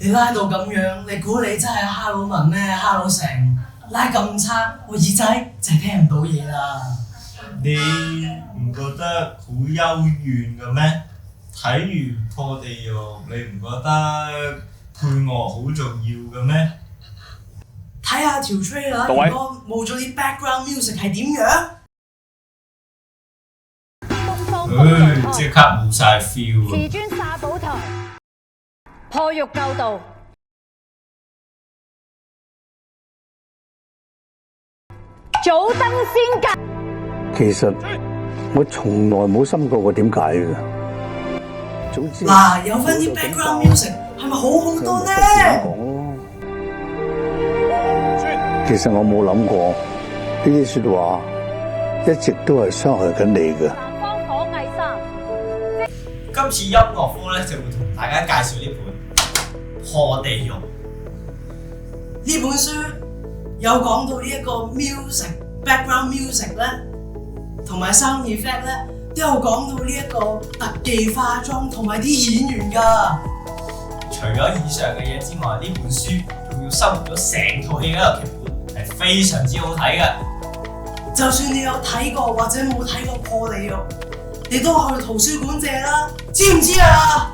你拉到咁樣，你估你真係哈佬文咩？哈佬城拉咁差，我耳仔就係聽唔到嘢啦。你唔覺得好幽怨嘅咩？睇完破地獄，你唔覺得配樂好重要嘅咩？睇下條 trailer，如果冇咗啲 background music 係點樣？即刻冇晒 feel 瓷磚化寶台，破獄救道，早登仙界。其實我從來冇深究過點解嘅。總之嗱，有翻啲 background music 係咪好好多呢？其實我冇諗過呢啲説話一直都係傷害緊你嘅。南方可藝三，今次音樂科咧就會同大家介紹呢本《破地獄》。呢本書有講到呢一個 music background music 咧，同埋 sound effect 咧，都有講到呢一個特技化妝同埋啲演員㗎。除咗以上嘅嘢之外，呢本書仲要收錄咗成套戲嘅一個劇本，係非常之好睇嘅。就算你有睇過或者冇睇過破地獄，你都去圖書館借啦，知唔知啊？